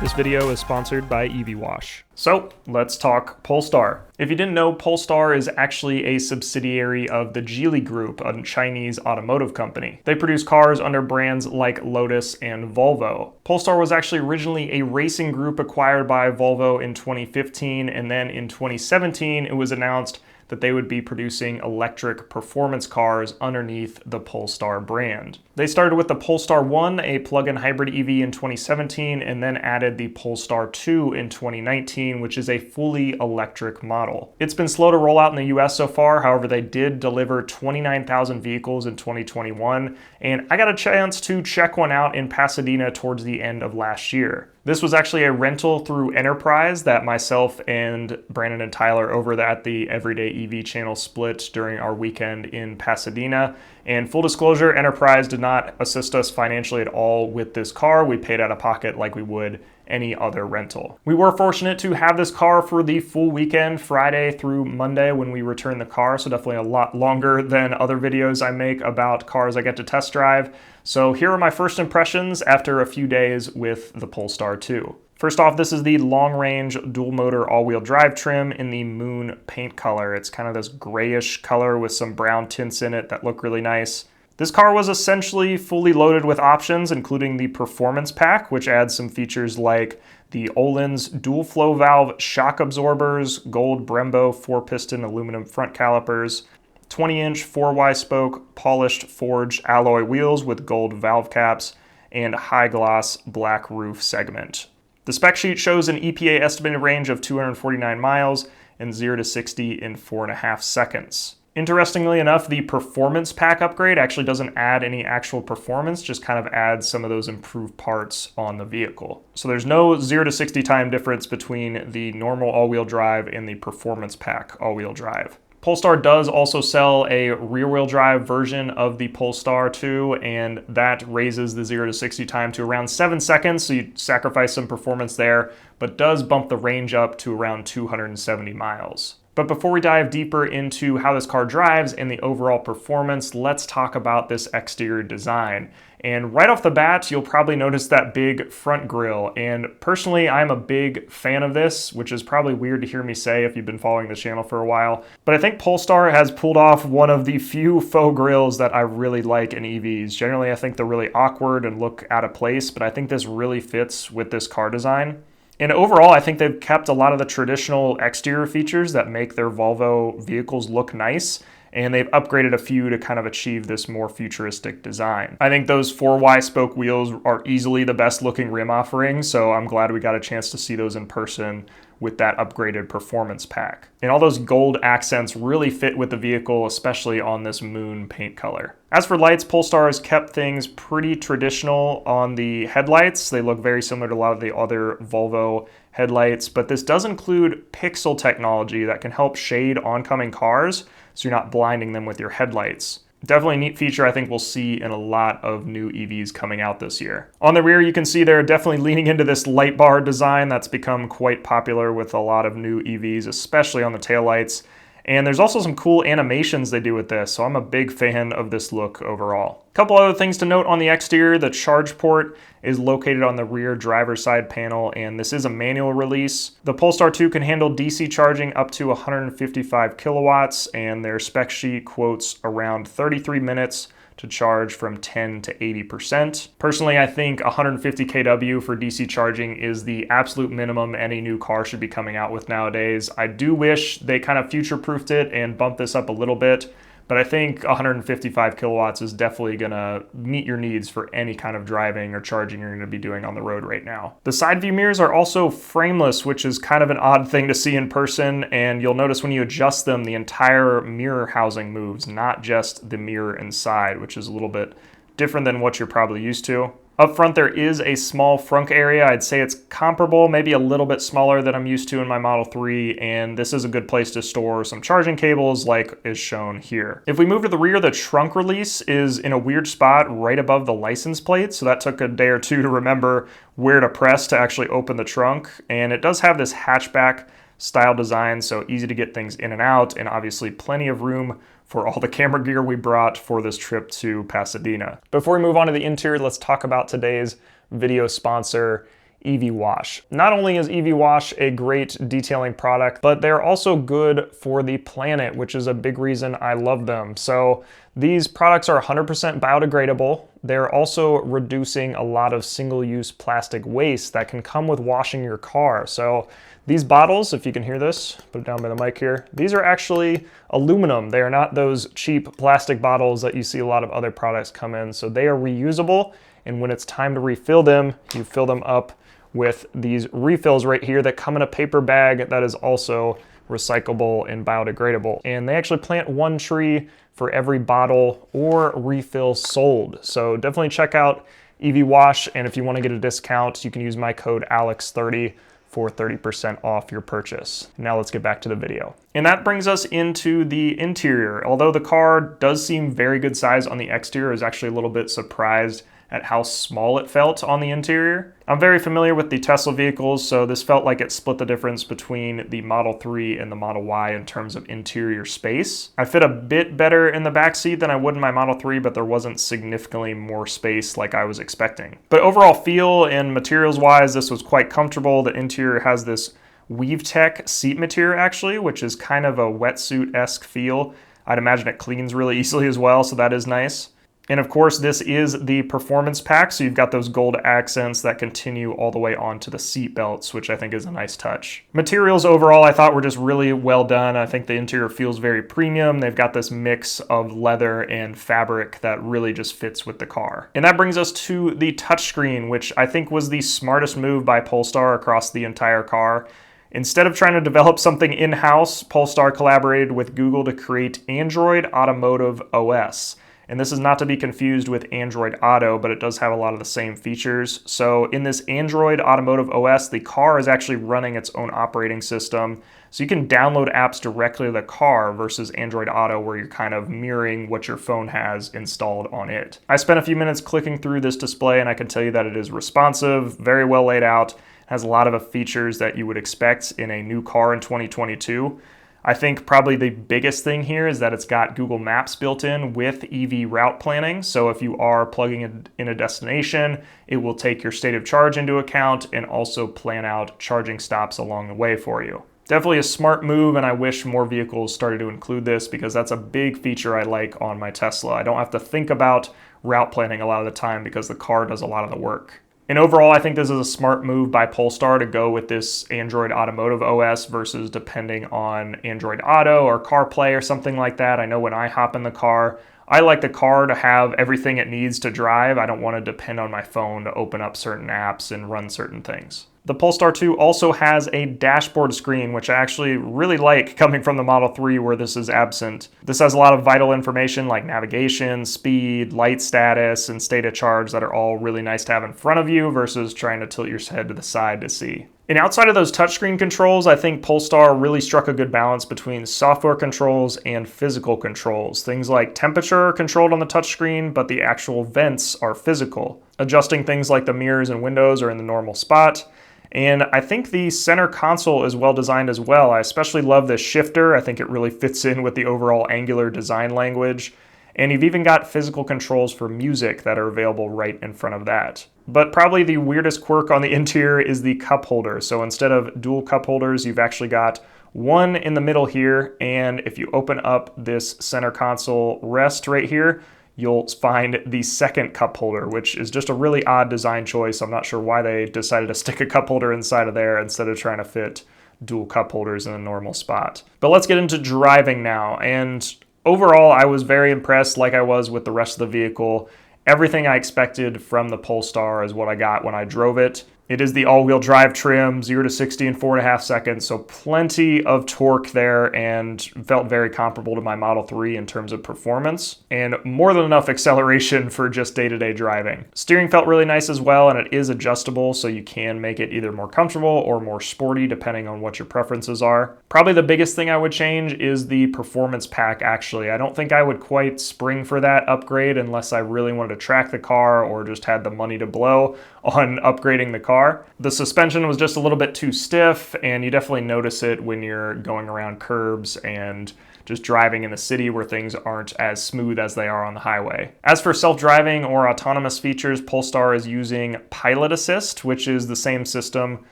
This video is sponsored by EV Wash. So let's talk Polestar. If you didn't know, Polestar is actually a subsidiary of the Geely Group, a Chinese automotive company. They produce cars under brands like Lotus and Volvo. Polestar was actually originally a racing group acquired by Volvo in 2015, and then in 2017 it was announced that they would be producing electric performance cars underneath the Polestar brand. They started with the Polestar 1, a plug-in hybrid EV in 2017, and then added the Polestar 2 in 2019, which is a fully electric model. It's been slow to roll out in the US so far, however they did deliver 29,000 vehicles in 2021, and I got a chance to check one out in Pasadena towards the end of last year. This was actually a rental through Enterprise that myself and Brandon and Tyler over at the Everyday EV channel split during our weekend in Pasadena. And full disclosure, Enterprise did not assist us financially at all with this car. We paid out of pocket like we would any other rental. We were fortunate to have this car for the full weekend, Friday through Monday when we returned the car, so definitely a lot longer than other videos I make about cars I get to test drive. So here are my first impressions after a few days with the Polestar 2. First off, this is the long-range dual-motor all-wheel drive trim in the Moon paint color. It's kind of this grayish color with some brown tints in it that look really nice. This car was essentially fully loaded with options, including the Performance Pack, which adds some features like the Öhlins dual flow valve shock absorbers, gold Brembo 4-piston aluminum front calipers, 20-inch 4Y spoke polished forged alloy wheels with gold valve caps, and high-gloss black roof segment. The spec sheet shows an EPA estimated range of 249 miles and 0 to 60 in 4.5 seconds. Interestingly enough, the Performance Pack upgrade actually doesn't add any actual performance, just kind of adds some of those improved parts on the vehicle. So there's no 0 to 60 time difference between the normal all-wheel drive and the Performance Pack all-wheel drive. Polestar does also sell a rear-wheel drive version of the Polestar 2, and that raises the 0 to 60 time to around 7 seconds, so you sacrifice some performance there, but does bump the range up to around 270 miles. But before we dive deeper into how this car drives and the overall performance, let's talk about this exterior design. And right off the bat, you'll probably notice that big front grille. And personally, I'm a big fan of this, which is probably weird to hear me say if you've been following the channel for a while. But I think Polestar has pulled off one of the few faux grilles that I really like in EVs. Generally, I think they're really awkward and look out of place, but I think this really fits with this car design. And overall, I think they've kept a lot of the traditional exterior features that make their Volvo vehicles look nice, and they've upgraded a few to kind of achieve this more futuristic design. I think those 4Y spoke wheels are easily the best looking rim offering, so I'm glad we got a chance to see those in person with that upgraded Performance Pack. And all those gold accents really fit with the vehicle, especially on this Moon paint color. As for lights, Polestar has kept things pretty traditional on the headlights. They look very similar to a lot of the other Volvo headlights, but this does include pixel technology that can help shade oncoming cars so you're not blinding them with your headlights. Definitely a neat feature I think we'll see in a lot of new EVs coming out this year. On the rear, you can see they're definitely leaning into this light bar design that's become quite popular with a lot of new EVs, especially on the taillights. And there's also some cool animations they do with this, so I'm a big fan of this look overall. A couple other things to note on the exterior: the charge port is located on the rear driver's side panel, and this is a manual release. The Polestar 2 can handle DC charging up to 155 kilowatts, and their spec sheet quotes around 33 minutes to charge from 10 to 80%. Personally, I think 150 kW for DC charging is the absolute minimum any new car should be coming out with nowadays. I do wish they kind of future-proofed it and bumped this up a little bit, but I think 155 kilowatts is definitely gonna meet your needs for any kind of driving or charging you're gonna be doing on the road right now. The side view mirrors are also frameless, which is kind of an odd thing to see in person, and you'll notice when you adjust them, the entire mirror housing moves, not just the mirror inside, which is a little bit different than what you're probably used to. Up front, there is a small frunk area. I'd say it's comparable, maybe a little bit smaller than I'm used to in my Model 3, and this is a good place to store some charging cables like is shown here. If we move to the rear, the trunk release is in a weird spot right above the license plate, so that took a day or two to remember where to press to actually open the trunk, and it does have this hatchback style design, so easy to get things in and out, and obviously plenty of room for all the camera gear we brought for this trip to Pasadena. Before we move on to the interior, let's talk about today's video sponsor, EV Wash. Not only is EV Wash a great detailing product, but they're also good for the planet, which is a big reason I love them. So these products are 100% biodegradable. They're also reducing a lot of single-use plastic waste that can come with washing your car. So these bottles, if you can hear this, put it down by the mic here, these are actually aluminum. They are not those cheap plastic bottles that you see a lot of other products come in. So they are reusable, and when it's time to refill them, you fill them up with these refills right here that come in a paper bag that is also recyclable and biodegradable. And they actually plant one tree for every bottle or refill sold. So definitely check out EV Wash, and if you want to get a discount, you can use my code ALEX30 for 30% off your purchase. Now let's get back to the video. And that brings us into the interior. Although the car does seem very good size on the exterior, I was actually a little bit surprised at how small it felt on the interior. I'm very familiar with the Tesla vehicles, so this felt like it split the difference between the Model 3 and the Model Y in terms of interior space. I fit a bit better in the back seat than I would in my Model 3, but there wasn't significantly more space like I was expecting. But overall feel and materials-wise, this was quite comfortable. The interior has this WeaveTech seat material actually, which is kind of a wetsuit-esque feel. I'd imagine it cleans really easily as well, so that is nice. And of course, this is the performance pack, so you've got those gold accents that continue all the way onto the seat belts, which I think is a nice touch. Materials overall, I thought were just really well done. I think the interior feels very premium. They've got this mix of leather and fabric that really just fits with the car. And that brings us to the touchscreen, which I think was the smartest move by Polestar across the entire car. Instead of trying to develop something in-house, Polestar collaborated with Google to create Android Automotive OS. And this is not to be confused with Android Auto, but it does have a lot of the same features. So in this Android Automotive OS, the car is actually running its own operating system. So you can download apps directly to the car versus Android Auto, where you're kind of mirroring what your phone has installed on it. I spent a few minutes clicking through this display, and I can tell you that it is responsive, very well laid out, has a lot of the features that you would expect in a new car in 2022. I think probably the biggest thing here is that it's got Google Maps built in with EV route planning. So if you are plugging in a destination, it will take your state of charge into account and also plan out charging stops along the way for you. Definitely a smart move, and I wish more vehicles started to include this because that's a big feature I like on my Tesla. I don't have to think about route planning a lot of the time because the car does a lot of the work. And overall, I think this is a smart move by Polestar to go with this Android Automotive OS versus depending on Android Auto or CarPlay or something like that. I know when I hop in the car, I like the car to have everything it needs to drive. I don't want to depend on my phone to open up certain apps and run certain things. The Polestar 2 also has a dashboard screen, which I actually really like coming from the Model 3 where this is absent. This has a lot of vital information like navigation, speed, light status, and state of charge that are all really nice to have in front of you versus trying to tilt your head to the side to see. And outside of those touchscreen controls, I think Polestar really struck a good balance between software controls and physical controls. Things like temperature are controlled on the touchscreen, but the actual vents are physical. Adjusting things like the mirrors and windows are in the normal spot. And I think the center console is well designed as well. I especially love this shifter. I think it really fits in with the overall Angular design language. And you've even got physical controls for music that are available right in front of that. But probably the weirdest quirk on the interior is the cup holder. So instead of dual cup holders, you've actually got one in the middle here. And if you open up this center console rest right here, you'll find the second cup holder, which is just a really odd design choice. I'm not sure why they decided to stick a cup holder inside of there instead of trying to fit dual cup holders in a normal spot. But let's get into driving now. And overall, I was very impressed like I was with the rest of the vehicle. Everything I expected from the Polestar is what I got when I drove it. It is the all-wheel drive trim, 0 to 60 in 4.5 seconds, so plenty of torque there and felt very comparable to my Model 3 in terms of performance, and more than enough acceleration for just day-to-day driving. Steering felt really nice as well, and it is adjustable, so you can make it either more comfortable or more sporty depending on what your preferences are. Probably the biggest thing I would change is the performance pack, actually. I don't think I would quite spring for that upgrade unless I really wanted to track the car or just had the money to blow on upgrading the car. The suspension was just a little bit too stiff, and you definitely notice it when you're going around curbs and just driving in the city where things aren't as smooth as they are on the highway. As for self-driving or autonomous features, Polestar is using Pilot Assist, which is the same system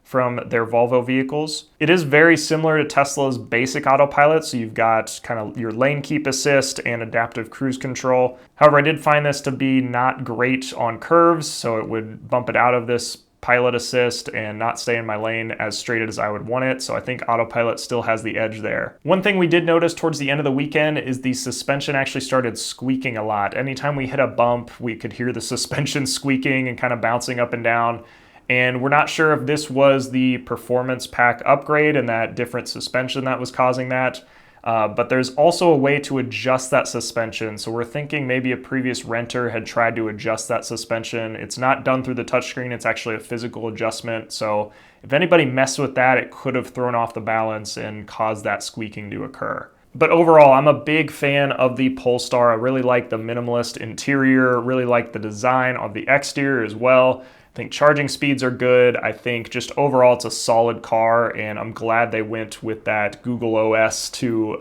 from their Volvo vehicles. It is very similar to Tesla's basic autopilot, so you've got kind of your lane keep assist and adaptive cruise control. However, I did find this to be not great on curves, so it would bump it out of this pilot assist and not stay in my lane as straight as I would want it, so I think autopilot still has the edge there. One thing we did notice towards the end of the weekend is the suspension actually started squeaking a lot. Anytime we hit a bump, we could hear the suspension squeaking and kind of bouncing up and down. And we're not sure if this was the performance pack upgrade and that different suspension that was causing that. But there's also a way to adjust that suspension. So we're thinking maybe a previous renter had tried to adjust that suspension. It's not done through the touchscreen, it's actually a physical adjustment. So if anybody messed with that, it could have thrown off the balance and caused that squeaking to occur. But overall, I'm a big fan of the Polestar. I really like the minimalist interior, really like the design of the exterior as well. I think charging speeds are good. I think just overall it's a solid car, and I'm glad they went with that Google OS to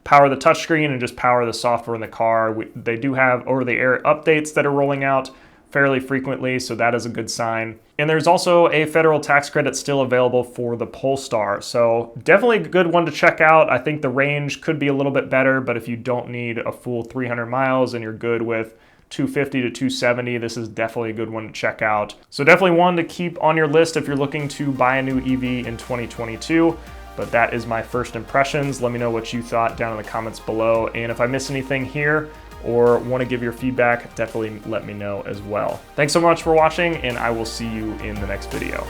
power the touchscreen and just power the software in the car. They do have over-the-air updates that are rolling out fairly frequently, so that is a good sign. And there's also a federal tax credit still available for the Polestar, so definitely a good one to check out. I think the range could be a little bit better, but if you don't need a full 300 miles and you're good with 250 to 270, this is definitely a good one to check out. So definitely one to keep on your list if you're looking to buy a new EV in 2022. But that is my first impressions. Let me know what you thought down in the comments below. And if I miss anything here or want to give your feedback, definitely let me know as well. Thanks so much for watching, and I will see you in the next video.